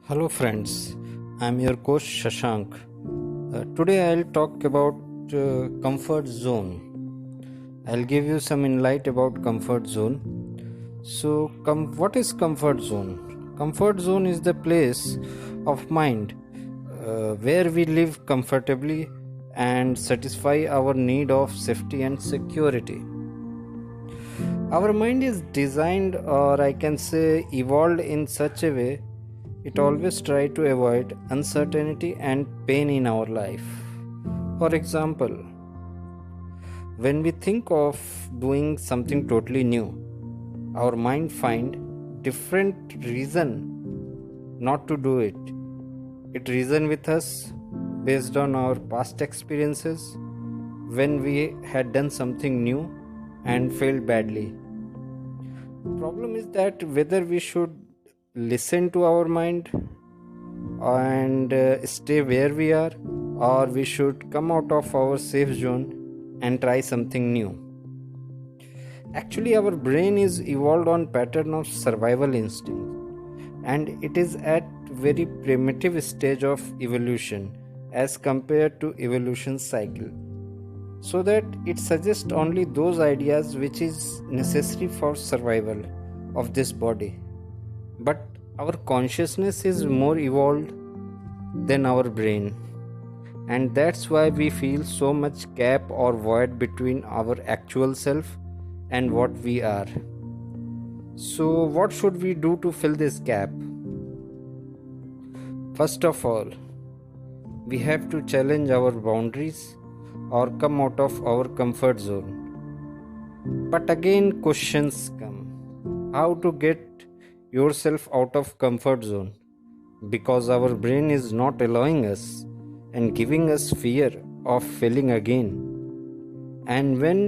Hello, friends. I'm your coach Shashank. Today I'll talk about comfort zone. I'll give you some insight about comfort zone. What is comfort zone? Comfort zone is the place of mind where we live comfortably and satisfy our need of safety and security. Our mind is designed, or I can say, evolved in such a way it always tries to avoid uncertainty and pain in our life. For example, when we think of doing something totally new, our mind find different reason not to do it. It reason with us based on our past experiences when we had done something new and failed badly. Problem is that whether we should listen to our mind and stay where we are, or we should come out of our safe zone and try something new. Actually, our brain is evolved on pattern of survival instinct, and it is at very primitive stage of evolution as compared to evolution cycle, so that it suggests only those ideas which is necessary for survival of this body. But our consciousness is more evolved than our brain, and that's why we feel so much gap or void between our actual self and what we are. So what should we do to fill this gap? First of all, we have to challenge our boundaries or come out of our comfort zone. But again, questions come: how to get yourself out of comfort zone? Because our brain is not allowing us and giving us fear of failing again. And when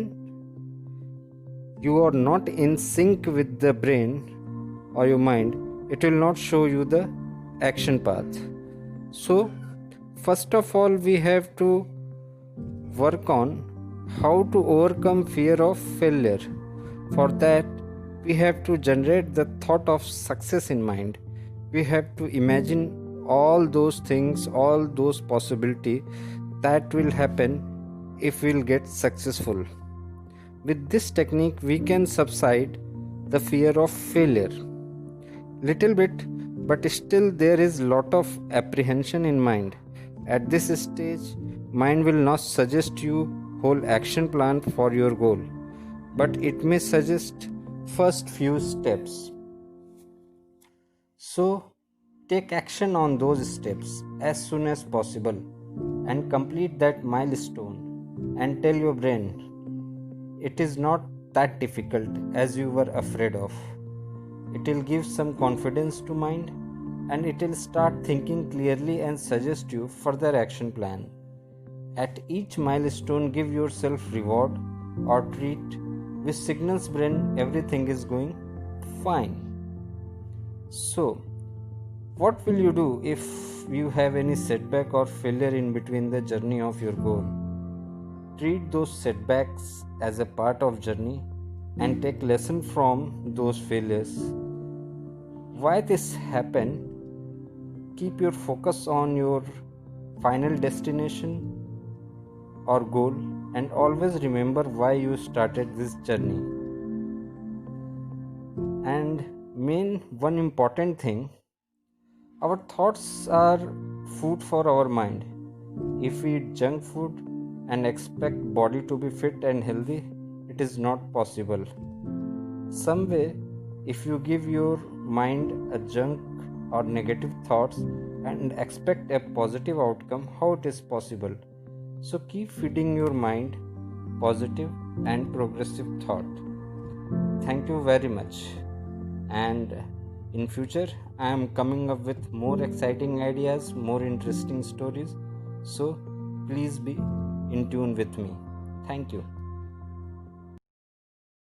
you are not in sync with the brain or your mind, it will not show you the action path. So first of all, we have to work on how to overcome fear of failure. For that, we have to generate the thought of success in mind. We have to imagine all those things, all those possibilities that will happen if we'll get successful. With this technique, we can subside the fear of failure little bit, but still there is lot of apprehension in mind. At this stage, mind will not suggest you whole action plan for your goal, but it may suggest first few steps. So take action on those steps as soon as possible and complete that milestone, and tell your brain it is not that difficult as you were afraid of. It will give some confidence to mind, and it will start thinking clearly and suggest you further action plan. At each milestone, give yourself reward or treat which signals brain everything is going fine. So what will you do if you have any setback or failure in between the journey of your goal? Treat those setbacks as a part of journey and take lesson from those failures. Why this happened? Keep your focus on your final destination or goal, and always remember why you started this journey. And one important thing, our thoughts are food for our mind. If we eat junk food and expect body to be fit and healthy, it is not possible. Some way, if you give your mind a junk or negative thoughts and expect a positive outcome, how it is possible? So keep feeding your mind positive and progressive thought. Thank you very much. And in future, I am coming up with more exciting ideas, more interesting stories. So please be in tune with me. Thank you.